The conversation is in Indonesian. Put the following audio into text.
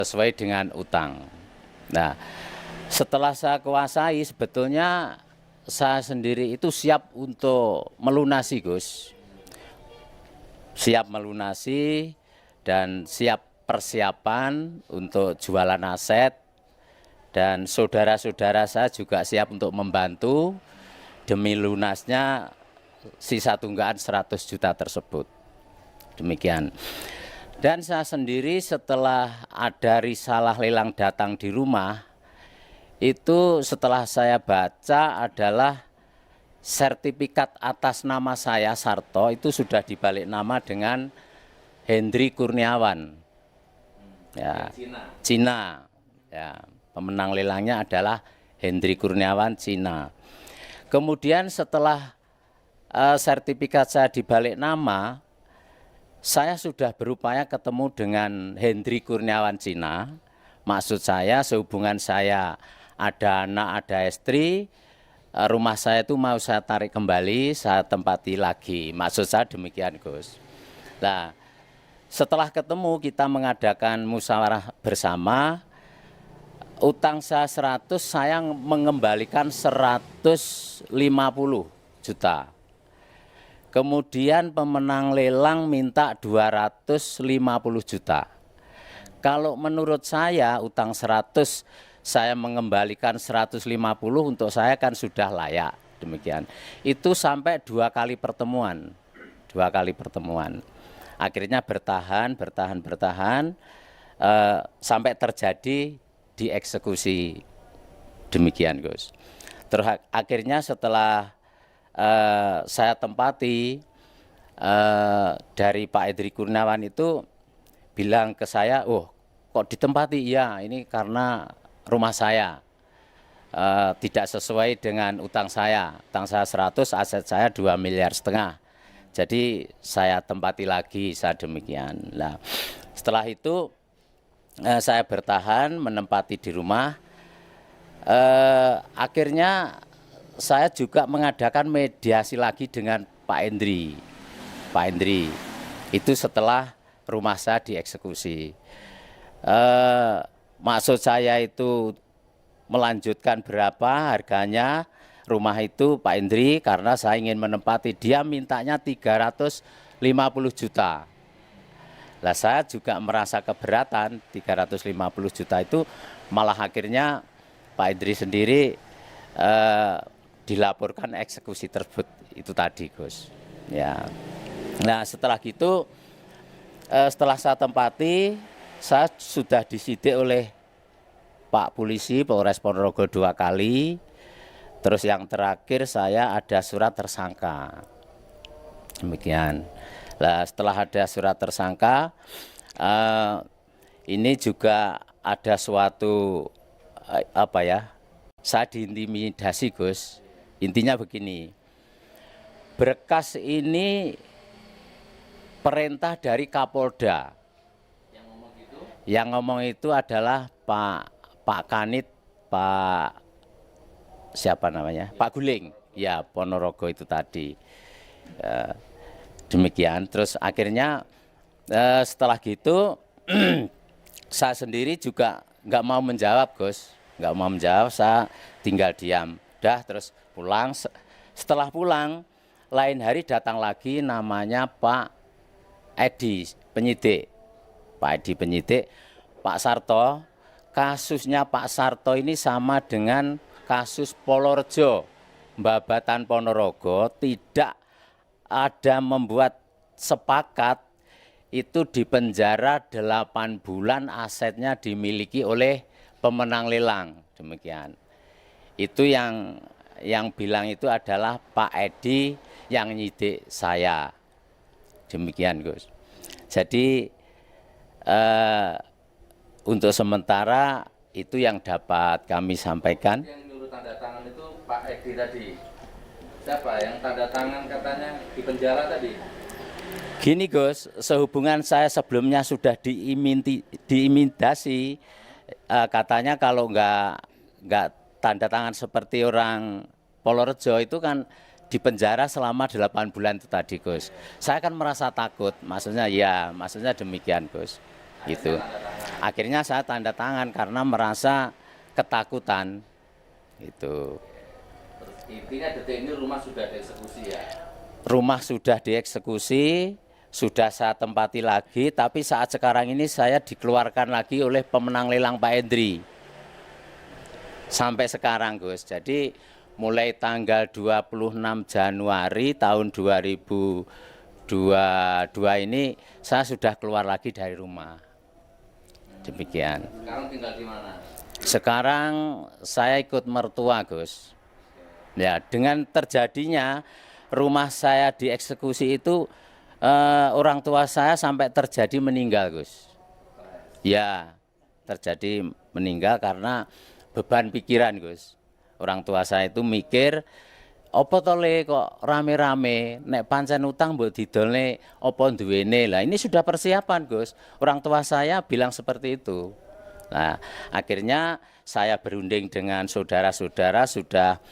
sesuai dengan utang. Nah, setelah saya kuasai, sebetulnya saya sendiri itu siap untuk melunasi, Gus. Siap melunasi dan siap persiapan untuk jualan aset. Dan saudara-saudara saya juga siap untuk membantu demi lunasnya sisa tunggakan 100 juta tersebut. Demikian. Dan saya sendiri setelah ada risalah lelang datang di rumah, itu setelah saya baca adalah sertifikat atas nama saya Sarto itu sudah dibalik nama dengan Hendri Kurniawan. Ya, Cina. Ya, pemenang lelangnya adalah Hendri Kurniawan Cina. Kemudian setelah sertifikat saya dibalik nama, saya sudah berupaya ketemu dengan Hendri Kurniawan Cina. Maksud saya sehubungan saya ada anak, ada istri, rumah saya itu mau saya tarik kembali, saya tempati lagi. Maksud saya demikian, Gus. Nah, setelah ketemu kita mengadakan musyawarah bersama, utang saya 100, saya mengembalikan 150 juta. Kemudian pemenang lelang minta 250 juta. Kalau menurut saya utang 100, saya mengembalikan 150, untuk saya kan sudah layak. Demikian. Itu sampai 2 kali pertemuan. 2 kali pertemuan. Akhirnya bertahan sampai terjadi dieksekusi. Demikian, Gus. Terus akhirnya setelah saya tempati, dari Pak Hendri Kurniawan itu bilang ke saya, oh kok ditempati? Ya, ini karena rumah saya tidak sesuai dengan utang saya. Utang saya 100, aset saya 2,5 miliar. Jadi saya tempati lagi, saya demikian. Nah, setelah itu saya bertahan menempati di rumah. Akhirnya saya juga mengadakan mediasi lagi dengan Pak Hendri. Pak Hendri itu setelah rumah saya dieksekusi. Maksud saya itu melanjutkan berapa harganya rumah itu Pak Hendri, karena saya ingin menempati. Dia mintanya 350 juta. Lah saya juga merasa keberatan, 350 juta itu malah akhirnya Pak Hendri sendiri dilaporkan eksekusi tersebut itu tadi, Gus. Ya. Nah, setelah gitu setelah saya tempati, saya sudah disidik oleh Pak Polisi Polres Ponorogo 2 kali. Terus yang terakhir saya ada surat tersangka. Demikian. Nah, setelah ada surat tersangka, ini juga ada suatu saya diintimidasi, Gus. Intinya begini, berkas ini perintah dari Kapolda. Yang ngomong itu adalah Pak Kanit, siapa namanya? Pak Guling, ya Ponorogo itu tadi. Demikian. Terus akhirnya setelah gitu saya sendiri juga nggak mau menjawab, Gus. Nggak mau menjawab, saya tinggal diam. Udah, terus pulang. Setelah pulang, lain hari datang lagi namanya Pak Edi penyidik. Pak Edi penyidik, Pak Sarto, kasusnya Pak Sarto ini sama dengan kasus Polorejo, Babatan Ponorogo, tidak ada membuat sepakat itu dipenjara 8 bulan, asetnya dimiliki oleh pemenang lelang. Demikian. Itu yang bilang itu adalah Pak Edi yang nyidik saya. Demikian, Gus. Jadi untuk sementara itu yang dapat kami sampaikan. Yang nyuruh tanda tangan itu Pak Edi tadi. Siapa yang tanda tangan katanya di penjara tadi? Gini, Gus, sehubungan saya sebelumnya sudah diimitasi, katanya kalau nggak tanda tangan seperti orang Polorejo itu kan di penjara selama 8 bulan itu tadi, Gus. Saya kan merasa takut, maksudnya demikian, Gus. Gitu. Akhirnya saya tanda tangan karena merasa ketakutan. Itu. Terus intinya detik ini rumah sudah dieksekusi ya. Rumah sudah dieksekusi, sudah saya tempati lagi, tapi saat sekarang ini saya dikeluarkan lagi oleh pemenang lelang Pak Hendri. Sampai sekarang Gus. Jadi mulai tanggal 26 Januari tahun 2022 ini saya sudah keluar lagi dari rumah. Demikian. Sekarang tinggal di mana? Sekarang saya ikut mertua Gus. Ya, dengan terjadinya rumah saya dieksekusi itu orang tua saya sampai terjadi meninggal Gus. Ya, terjadi meninggal karena beban pikiran Gus. Orang tua saya itu mikir, apa tole kok rame-rame, nek pancen utang mbok didolne apa duwene. Lah ini sudah persiapan Gus. Orang tua saya bilang seperti itu. Nah, akhirnya saya berunding dengan saudara-saudara sudah